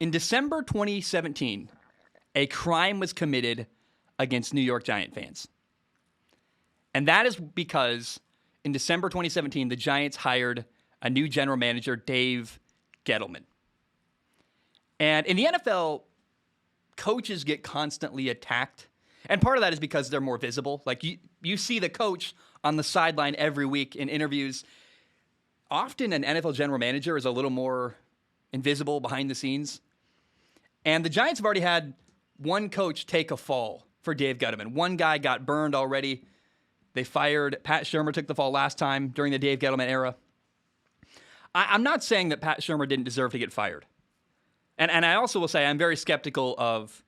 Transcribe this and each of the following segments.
In December 2017, a crime was committed against New York Giant fans. And that is because in December 2017, the Giants hired a new general manager, Dave Gettleman. And in the NFL, coaches get constantly attacked. And part of that is because they're more visible. Like you see the coach on the sideline every week in interviews. Often an NFL general manager is a little more invisible behind the scenes. And the Giants have already had one coach take a fall for Dave Gettleman. One guy got burned already. They fired. Pat Shurmur took the fall last time during the Dave Gettleman era. I'm not saying that Pat Shurmur didn't deserve to get fired. And I also will say I'm very skeptical of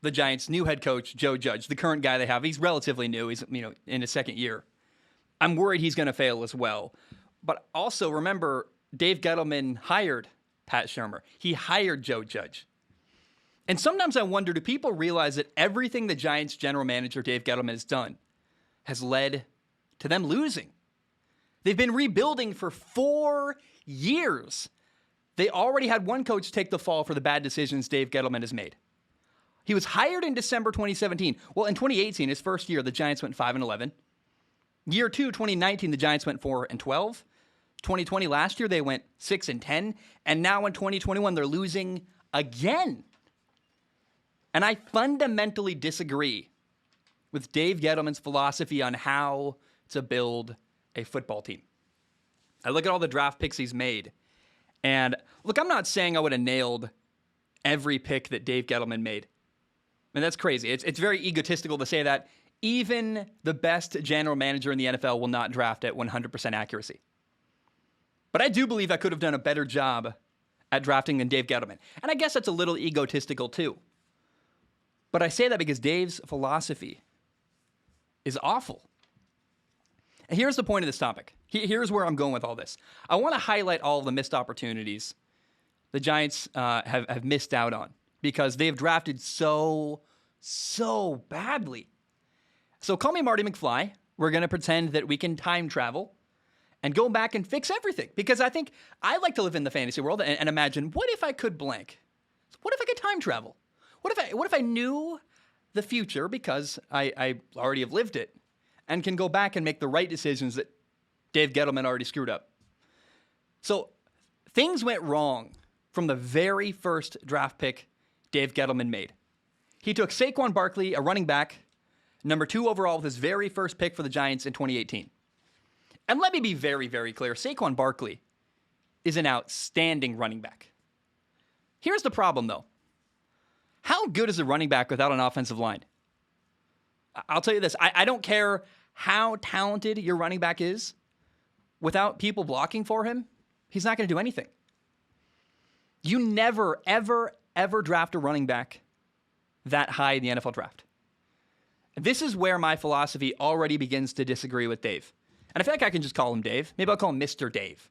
the Giants' new head coach, Joe Judge, the current guy they have. He's relatively new. He's in his second year. I'm worried he's going to fail as well. But also remember, Dave Gettleman hired Pat Shurmur. He hired Joe Judge. And sometimes I wonder, do people realize that everything the Giants' general manager, Dave Gettleman, has done has led to them losing? They've been rebuilding for 4 years. They already had one coach take the fall for the bad decisions Dave Gettleman has made. He was hired in December 2017. Well, in 2018, his first year, the Giants went 5-11. Year 2, 2019, the Giants went 4-12. 2020, last year, they went 6-10. And now in 2021, they're losing again. And I fundamentally disagree with Dave Gettleman's philosophy on how to build a football team. I look at all the draft picks he's made. And look, I'm not saying I would have nailed every pick that Dave Gettleman made. I mean, that's crazy. It's very egotistical to say that. Even the best general manager in the NFL will not draft at 100% accuracy. But I do believe I could have done a better job at drafting than Dave Gettleman. And I guess that's a little egotistical too. But I say that because Dave's philosophy is awful. And here's the point of this topic. Here's where I'm going with all this. I want to highlight all of the missed opportunities the Giants have missed out on because they've drafted so badly. So call me Marty McFly. We're going to pretend that we can time travel and go back and fix everything. Because I think I like to live in the fantasy world and imagine, what if I could blank? What if I could time travel? What if I knew the future because I already have lived it and can go back and make the right decisions that Dave Gettleman already screwed up? So things went wrong from the very first draft pick Dave Gettleman made. He took Saquon Barkley, a running back, number 2 overall with his very first pick for the Giants in 2018. And let me be very, very clear. Saquon Barkley is an outstanding running back. Here's the problem, though. How good is a running back without an offensive line? I'll tell you this. I don't care how talented your running back is. Without people blocking for him, he's not going to do anything. You never, ever, ever draft a running back that high in the NFL draft. This is where my philosophy already begins to disagree with Dave. And I feel like I can just call him Dave. Maybe I'll call him Mr. Dave.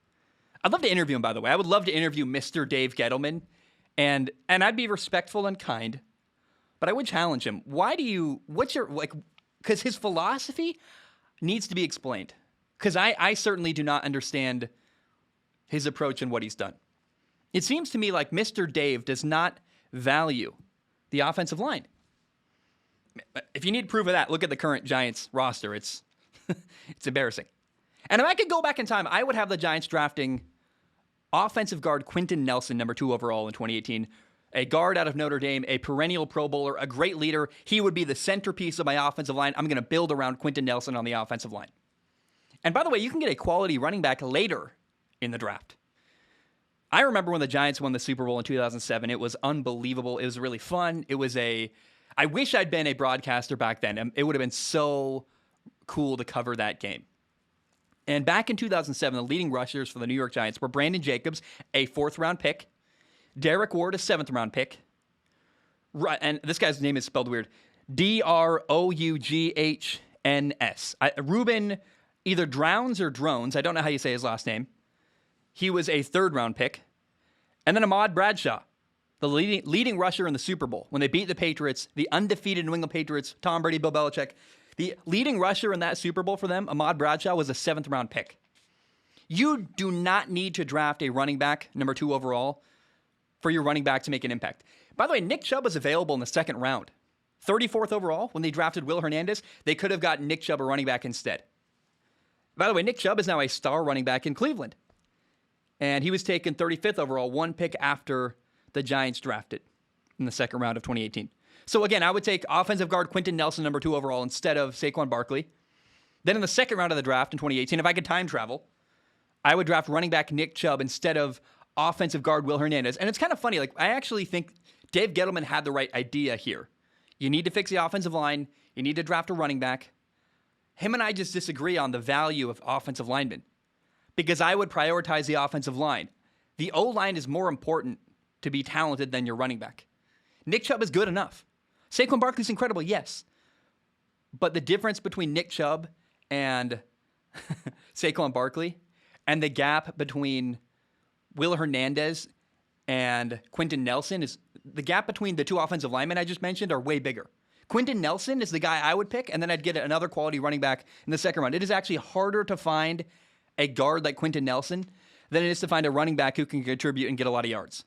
I'd love to interview him, by the way. I would love to interview Mr. Dave Gettleman. And I'd be respectful and kind. But I would challenge him. Because his philosophy needs to be explained. Because I certainly do not understand his approach and what he's done. It seems to me like Mr. Dave does not value the offensive line. If you need proof of that, look at the current Giants roster. It's embarrassing. And if I could go back in time, I would have the Giants drafting offensive guard Quentin Nelson, number 2 overall in 2018. A guard out of Notre Dame, a perennial Pro Bowler, a great leader. He would be the centerpiece of my offensive line. I'm going to build around Quentin Nelson on the offensive line. And by the way, you can get a quality running back later in the draft. I remember when the Giants won the Super Bowl in 2007. It was unbelievable. It was really fun. I wish I'd been a broadcaster back then. It would have been so cool to cover that game. And back in 2007, the leading rushers for the New York Giants were Brandon Jacobs, a 4th-round pick, Derek Ward, a 7th-round pick, and this guy's name is spelled weird, Droughns. Ruben either Drowns or Drones. I don't know how you say his last name. He was a 3rd-round pick. And then Ahmad Bradshaw, the leading rusher in the Super Bowl. When they beat the Patriots, the undefeated New England Patriots, Tom Brady, Bill Belichick, the leading rusher in that Super Bowl for them, Ahmad Bradshaw, was a 7th-round pick. You do not need to draft a running back, number 2 overall, for your running back to make an impact. By the way, Nick Chubb was available in the second round. 34th overall, when they drafted Will Hernandez, they could have gotten Nick Chubb a running back instead. By the way, Nick Chubb is now a star running back in Cleveland. And he was taken 35th overall, one pick after the Giants drafted in the second round of 2018. So again, I would take offensive guard Quentin Nelson, number 2 overall, instead of Saquon Barkley. Then in the second round of the draft in 2018, if I could time travel, I would draft running back Nick Chubb instead of offensive guard Will Hernandez. And it's kind of funny. Like, I actually think Dave Gettleman had the right idea here. You need to fix the offensive line. You need to draft a running back. Him and I just disagree on the value of offensive linemen because I would prioritize the offensive line. The O-line is more important to be talented than your running back. Nick Chubb is good enough. Saquon Barkley's incredible, yes. But the difference between Nick Chubb and Saquon Barkley and the gap between Will Hernandez and Quentin Nelson is the gap between the two offensive linemen I just mentioned are way bigger. Quentin Nelson is the guy I would pick, and then I'd get another quality running back in the second round. It is actually harder to find a guard like Quentin Nelson than it is to find a running back who can contribute and get a lot of yards.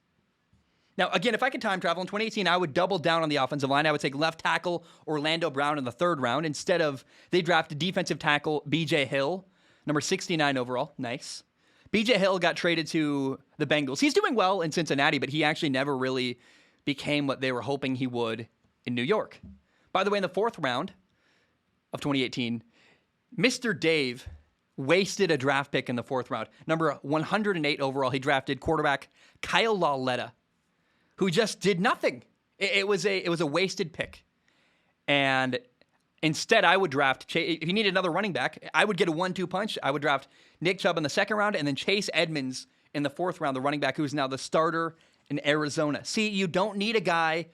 Now, again, if I could time travel, in 2018, I would double down on the offensive line. I would take left tackle Orlando Brown in the third round instead of, they drafted defensive tackle B.J. Hill, number 69 overall. Nice. B.J. Hill got traded to the Bengals. He's doing well in Cincinnati, but he actually never really became what they were hoping he would in New York. By the way, in the fourth round of 2018, Mr. Dave wasted a draft pick in the fourth round. Number 108 overall, he drafted quarterback Kyle Lauletta, who just did nothing. It was a wasted pick. And instead, I would draft, if you need another running back, I would get a 1-2 punch. I would draft Nick Chubb in the second round and then Chase Edmonds in the fourth round, the running back who's now the starter in Arizona. See, you don't need a guy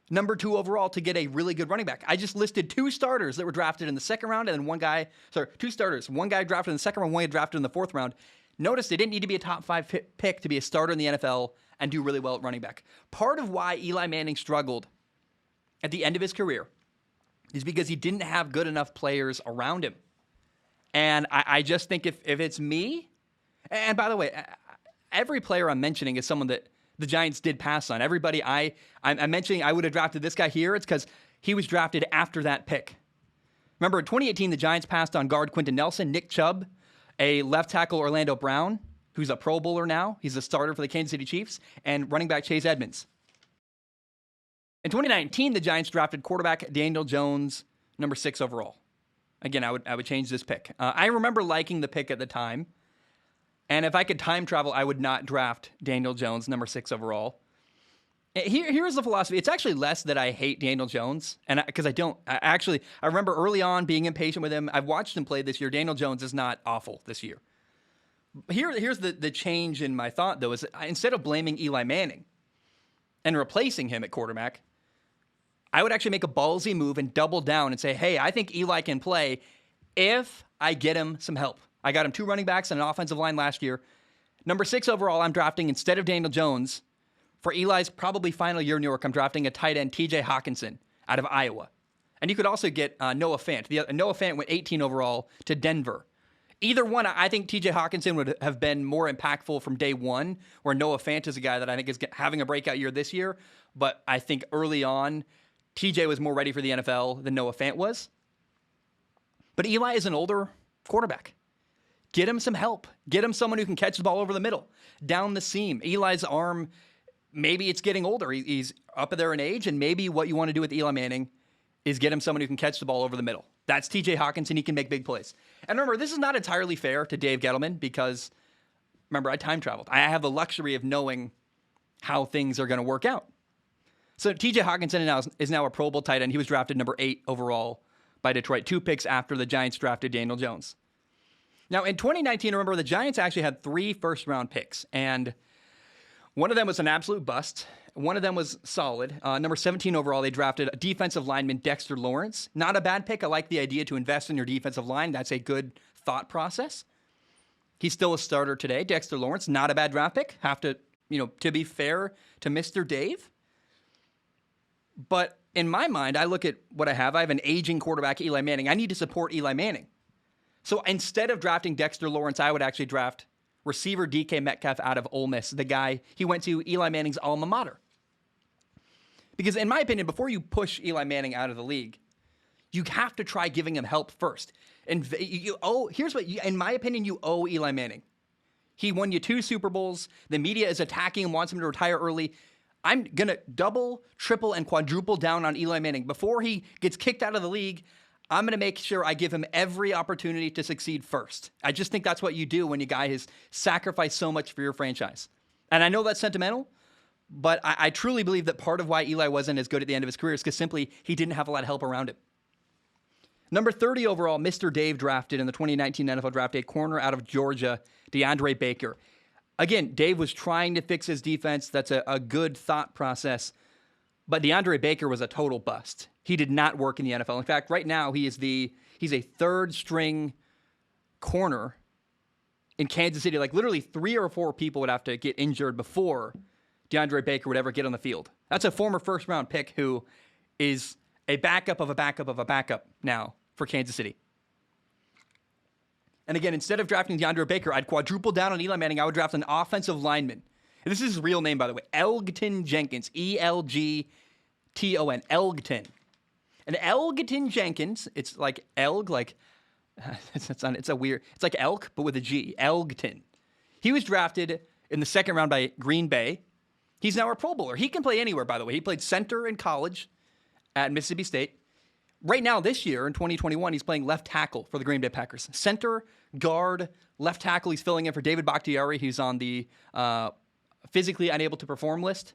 number 2 overall to get a really good running back. I just listed 2 starters that were drafted in the second round and then 2 starters. One guy drafted in the second round, one guy drafted in the fourth round. Notice they didn't need to be a top 5 pick to be a starter in the NFL and do really well at running back. Part of why Eli Manning struggled at the end of his career is because he didn't have good enough players around him. And I just think if it's me, and by the way, every player I'm mentioning is someone that the Giants did pass on. Everybody I'm mentioning I would have drafted this guy here, it's because he was drafted after that pick. Remember, in 2018, the Giants passed on guard Quentin Nelson, Nick Chubb, a left tackle Orlando Brown, who's a Pro Bowler now. He's a starter for the Kansas City Chiefs, and running back Chase Edmonds. In 2019, the Giants drafted quarterback Daniel Jones, number 6 overall. Again, I would change this pick. I remember liking the pick at the time, and if I could time travel, I would not draft Daniel Jones, number 6 overall. Here's the philosophy. It's actually less that I hate Daniel Jones, and because I remember early on being impatient with him. I've watched him play this year. Daniel Jones is not awful this year. Here's the change in my thought, though, is instead of blaming Eli Manning and replacing him at quarterback, I would actually make a ballsy move and double down and say, hey, I think Eli can play if I get him some help. I got him 2 running backs and an offensive line last year. Number 6 overall, I'm drafting, instead of Daniel Jones, for Eli's probably final year in New York, I'm drafting a tight end, TJ Hawkinson, out of Iowa. And you could also get Noah Fant. Noah Fant went 18 overall to Denver. Either one, I think TJ Hawkinson would have been more impactful from day one, where Noah Fant is a guy that I think is having a breakout year this year. But I think early on, TJ was more ready for the NFL than Noah Fant was. But Eli is an older quarterback. Get him some help. Get him someone who can catch the ball over the middle, down the seam. Eli's arm, maybe it's getting older. He's up there in age, and maybe what you want to do with Eli Manning is get him someone who can catch the ball over the middle. That's TJ Hawkinson. He can make big plays. And remember, this is not entirely fair to Dave Gettleman because, remember, I time traveled. I have the luxury of knowing how things are going to work out. So TJ Hawkinson is now a Pro Bowl tight end. He was drafted number 8 overall by Detroit, 2 picks after the Giants drafted Daniel Jones. Now, in 2019, remember, the Giants actually had 3 first-round picks, and one of them was an absolute bust. One of them was solid. Number 17 overall, they drafted a defensive lineman, Dexter Lawrence. Not a bad pick. I like the idea to invest in your defensive line. That's a good thought process. He's still a starter today. Dexter Lawrence, not a bad draft pick. Have to be fair to Mr. Dave. But in my mind, I look at what I have. I have an aging quarterback, Eli Manning. I need to support Eli Manning. So instead of drafting Dexter Lawrence, I would actually draft receiver DK Metcalf out of Ole Miss, the guy he went to Eli Manning's alma mater. Because in my opinion, before you push Eli Manning out of the league, you have to try giving him help first. And in my opinion, you owe Eli Manning. He won you 2 Super Bowls. The media is attacking him, wants him to retire early. I'm going to double, triple, and quadruple down on Eli Manning. Before he gets kicked out of the league, I'm going to make sure I give him every opportunity to succeed first. I just think that's what you do when a guy has sacrificed so much for your franchise. And I know that's sentimental, but I truly believe that part of why Eli wasn't as good at the end of his career is because simply he didn't have a lot of help around him. Number 30 overall, Mr. Dave drafted in the 2019 NFL Draft, a corner out of Georgia, Deandre Baker. Again, Dave was trying to fix his defense. That's a good thought process. But Deandre Baker was a total bust. He did not work in the NFL. In fact, right now he's a third-string corner in Kansas City. Like literally 3 or 4 people would have to get injured before DeAndre Baker would ever get on the field. That's a former first-round pick who is a backup of a backup of a backup now for Kansas City. And again, instead of drafting DeAndre Baker, I'd quadruple down on Eli Manning. I would draft an offensive lineman. And this is his real name, by the way. Elgton Jenkins. Elgton. Elgton. And Elgton Jenkins, it's like Elg, like, it's like elk, but with a G. Elgton. He was drafted in the 2nd round by Green Bay. He's now a Pro Bowler. He can play anywhere, by the way. He played center in college at Mississippi State. Right now, this year, in 2021, he's playing left tackle for the Green Bay Packers. Center, guard, left tackle. He's filling in for David Bakhtiari. He's on the physically unable to perform list.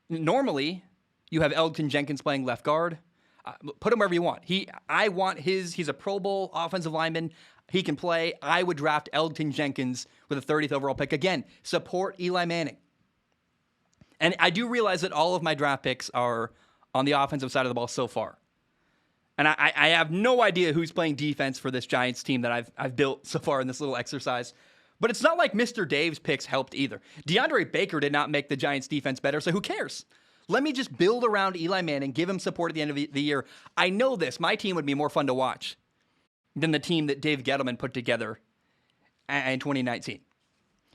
Normally, you have Elgton Jenkins playing left guard. Put him wherever you want. He's a Pro Bowl offensive lineman. He can play. I would draft Elgton Jenkins with a 30th overall pick. Again, support Eli Manning. And I do realize that all of my draft picks are on the offensive side of the ball so far. And I have no idea who's playing defense for this Giants team that I've built so far in this little exercise. But it's not like Mr. Dave's picks helped either. DeAndre Baker did not make the Giants defense better, so who cares? Let me just build around Eli Manning, give him support at the end of the year. I know this. My team would be more fun to watch than the team that Dave Gettleman put together in 2019.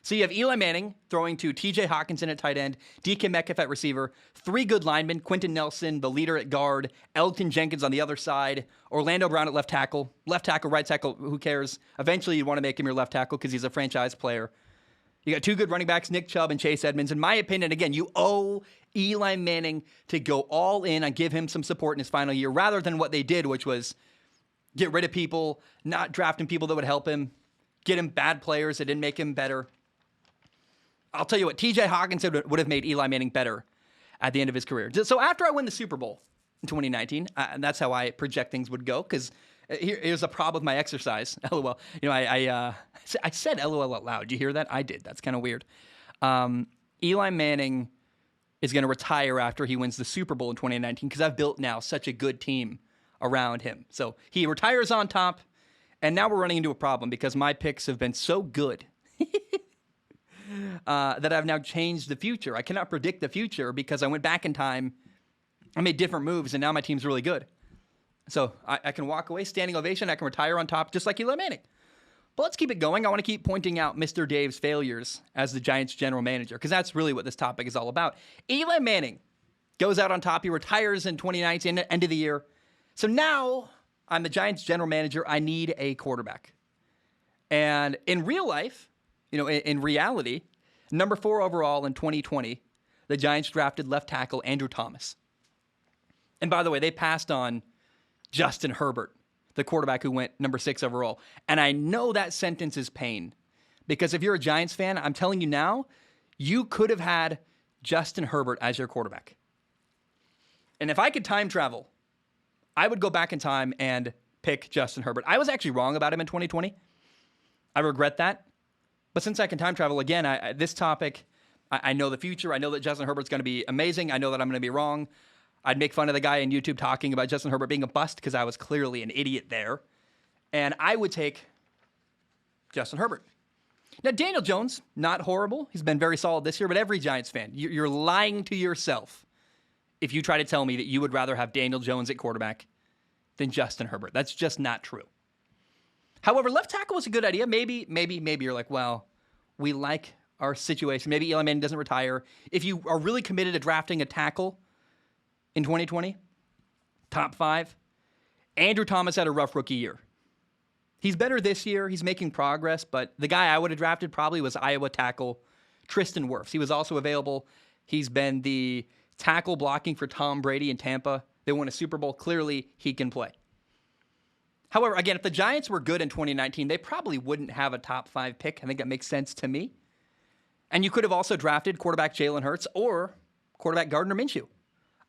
So you have Eli Manning throwing to TJ Hawkinson at tight end, DK Metcalf at receiver, 3 good linemen, Quentin Nelson, the leader at guard, Elgton Jenkins on the other side, Orlando Brown at left tackle, right tackle, who cares? Eventually you'd want to make him your left tackle because he's a franchise player. You got 2 good running backs, Nick Chubb and Chase Edmonds. In my opinion, again, you owe Eli Manning to go all in and give him some support in his final year rather than what they did, which was get rid of people, not drafting people that would help him, get him bad players that didn't make him better. I'll tell you what, TJ Hawkinson would have made Eli Manning better at the end of his career. So after I win the Super Bowl in 2019, and that's how I project things would go, because here's a problem with my exercise. LOL. You know, I said LOL out loud. Did you hear that? I did. That's kind of weird. Eli Manning is going to retire after he wins the Super Bowl in 2019 because I've built now such a good team around him. So he retires on top, and now we're running into a problem because my picks have been so good that I've now changed the future. I cannot predict the future because I went back in time, I made different moves, and now my team's really good. So I can walk away, standing ovation, I can retire on top just like Eli Manning. But let's keep it going. I want to keep pointing out Mr. Dave's failures as the Giants general manager because that's really what this topic is all about. Eli Manning goes out on top. He retires in 2019, end of the year. So now I'm the Giants general manager. I need a quarterback. And in real life, you know, in reality, number 4 overall in 2020, the Giants drafted left tackle Andrew Thomas. And by the way, they passed on Justin Herbert, the quarterback who went number 6 overall. And I know that sentence is pain because if you're a Giants fan, I'm telling you now, you could have had Justin Herbert as your quarterback. And if I could time travel, I would go back in time and pick Justin Herbert. I was actually wrong about him in 2020. I regret that. But since I can time travel again, this topic, I know the future. I know that Justin Herbert's going to be amazing. I know that I'm going to be wrong. I'd make fun of the guy on YouTube talking about Justin Herbert being a bust because I was clearly an idiot there. And I would take Justin Herbert. Now, Daniel Jones, not horrible. He's been very solid this year, but every Giants fan, you're lying to yourself if you try to tell me that you would rather have Daniel Jones at quarterback than Justin Herbert. That's just not true. However, left tackle was a good idea. Maybe you're like, well, we like our situation. Maybe Eli Manning doesn't retire. If you are really committed to drafting a tackle in 2020, top 5, Andrew Thomas had a rough rookie year. He's better this year. He's making progress, but the guy I would have drafted probably was Iowa tackle Tristan Wirfs. He was also available. He's been the tackle blocking for Tom Brady in Tampa. They won a Super Bowl. Clearly, he can play. However, again, if the Giants were good in 2019, they probably wouldn't have a top 5 pick. I think that makes sense to me. And you could have also drafted quarterback Jalen Hurts or quarterback Gardner Minshew.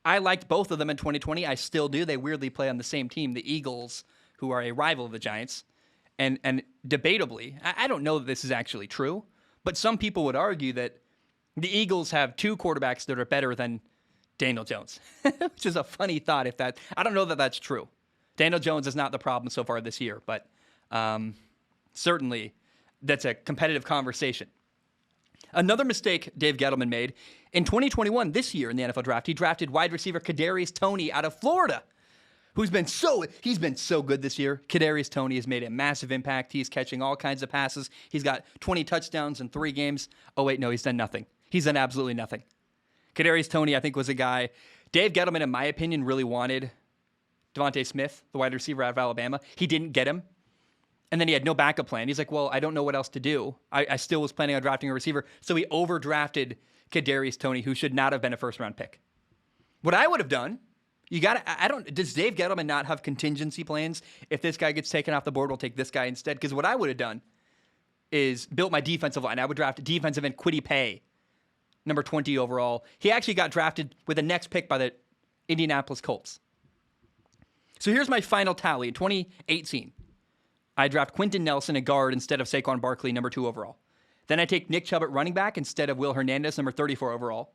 I liked both of them in 2020. I still do. They weirdly play on the same team, the Eagles, who are a rival of the Giants. And debatably, I don't know that this is actually true, but some people would argue that the Eagles have 2 quarterbacks that are better than Daniel Jones, which is a funny thought. I don't know that that's true. Daniel Jones is not the problem so far this year, but certainly that's a competitive conversation. Another mistake Dave Gettleman made in 2021, this year in the NFL draft, he drafted wide receiver Kadarius Toney out of Florida, he's been so good this year. Kadarius Toney has made a massive impact. He's catching all kinds of passes. He's got 20 touchdowns in 3 games. Oh, wait, no, he's done nothing. He's done absolutely nothing. Kadarius Toney, I think, was a guy Dave Gettleman, in my opinion, really wanted Devontae Smith, the wide receiver out of Alabama. He didn't get him. And then he had no backup plan. He's like, well, I don't know what else to do. I still was planning on drafting a receiver. So he overdrafted Kadarius Toney, who should not have been a first-round pick. What I would have done, does Dave Gettleman not have contingency plans? If this guy gets taken off the board, we'll take this guy instead. Because what I would have done is built my defensive line. I would draft defensive end Kwity Paye, number 20 overall. He actually got drafted with the next pick by the Indianapolis Colts. So here's my final tally. In 2018, I draft Quentin Nelson, a guard, instead of Saquon Barkley, number 2 overall. Then I take Nick Chubb at running back instead of Will Hernandez, number 34 overall.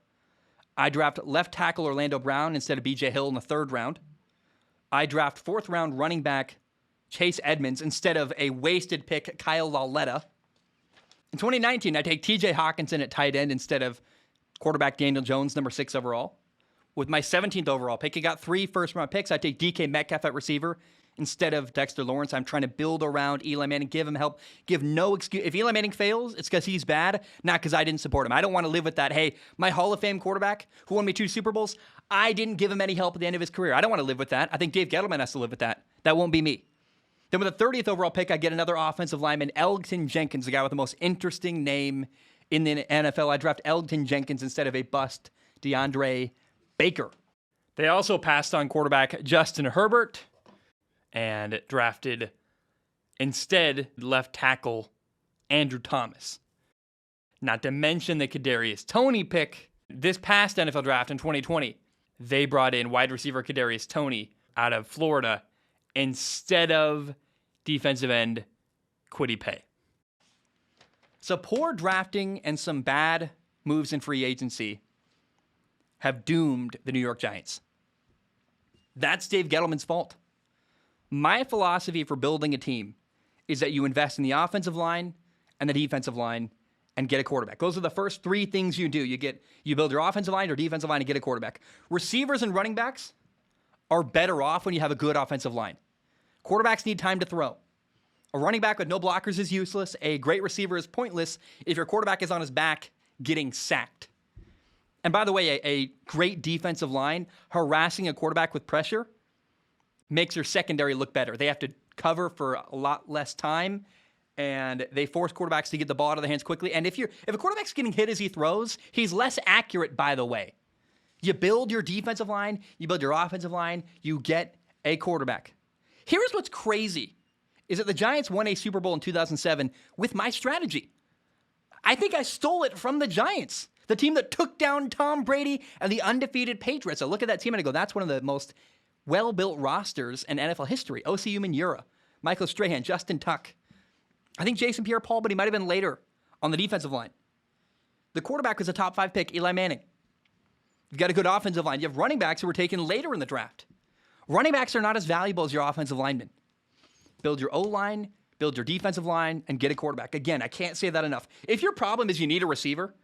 I draft left tackle Orlando Brown instead of B.J. Hill in the 3rd round. I draft 4th round running back Chase Edmonds instead of a wasted pick Kyle Lauletta. In 2019, I take T.J. Hawkinson at tight end instead of quarterback Daniel Jones, number 6 overall. With my 17th overall pick, I got 3 first-round picks. I take DK Metcalf at receiver instead of Dexter Lawrence. I'm trying to build around Eli Manning, give him help, give no excuse. If Eli Manning fails, it's because he's bad, not because I didn't support him. I don't want to live with that, hey, my Hall of Fame quarterback who won me 2 Super Bowls, I didn't give him any help at the end of his career. I don't want to live with that. I think Dave Gettleman has to live with that. That won't be me. Then with the 30th overall pick, I get another offensive lineman, Elgton Jenkins, the guy with the most interesting name in the NFL. I draft Elgton Jenkins instead of a bust DeAndre Baker. They also passed on quarterback Justin Herbert and drafted instead left tackle Andrew Thomas. Not to mention the Kadarius Toney pick. This past NFL draft in 2020, they brought in wide receiver Kadarius Toney out of Florida instead of defensive end Kwity Paye. So poor drafting and some bad moves in free agency have doomed the New York Giants. That's Dave Gettleman's fault. My philosophy for building a team is that you invest in the offensive line and the defensive line and get a quarterback. Those are the first 3 things you do. You build your offensive line or defensive line and get a quarterback. Receivers and running backs are better off when you have a good offensive line. Quarterbacks need time to throw. A running back with no blockers is useless. A great receiver is pointless if your quarterback is on his back getting sacked. And by the way, a great defensive line harassing a quarterback with pressure makes your secondary look better. They have to cover for a lot less time, and they force quarterbacks to get the ball out of their hands quickly. And if a quarterback's getting hit as he throws, he's less accurate, by the way. You build your defensive line, you build your offensive line, you get a quarterback. Here's what's crazy, is that the Giants won a Super Bowl in 2007 with my strategy. I think I stole it from the Giants, the team that took down Tom Brady and the undefeated Patriots. I look at that team and I go, that's one of the most well-built rosters in NFL history. Osi Umenyiora, Michael Strahan, Justin Tuck. I think Jason Pierre-Paul, but he might have been later on the defensive line. The quarterback was a top 5 pick, Eli Manning. You've got a good offensive line. You have running backs who were taken later in the draft. Running backs are not as valuable as your offensive linemen. Build your O-line, build your defensive line, and get a quarterback. Again, I can't say that enough. If your problem is you need a receiver,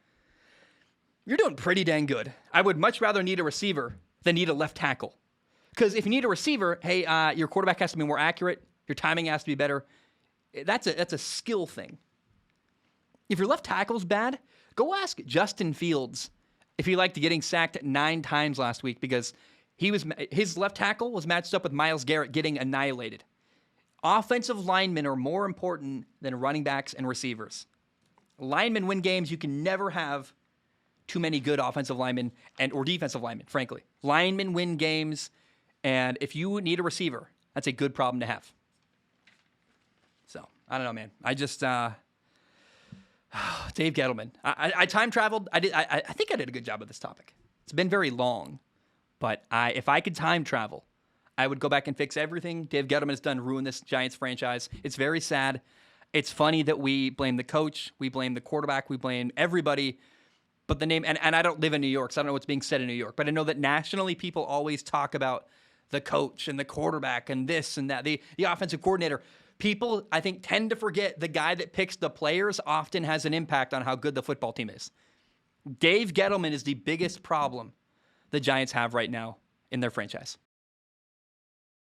you're doing pretty dang good. I would much rather need a receiver than need a left tackle. Because if you need a receiver, hey, your quarterback has to be more accurate. Your timing has to be better. That's a skill thing. If your left tackle's bad, go ask Justin Fields if he liked getting sacked 9 times last week because his left tackle was matched up with Myles Garrett getting annihilated. Offensive linemen are more important than running backs and receivers. Linemen win games. You can never have too many good offensive linemen or defensive linemen, frankly. Linemen win games, and if you need a receiver, that's a good problem to have. So, I don't know, man. I just, Dave Gettleman. I time traveled. I think I did a good job of this topic. It's been very long, but if I could time travel, I would go back and fix everything Dave Gettleman has done, ruin this Giants franchise. It's very sad. It's funny that we blame the coach, we blame the quarterback, we blame everybody. But the name, and I don't live in New York, so I don't know what's being said in New York, but I know that nationally people always talk about the coach and the quarterback and this and that, the offensive coordinator. People, I think, tend to forget the guy that picks the players often has an impact on how good the football team is. Dave Gettleman is the biggest problem the Giants have right now in their franchise.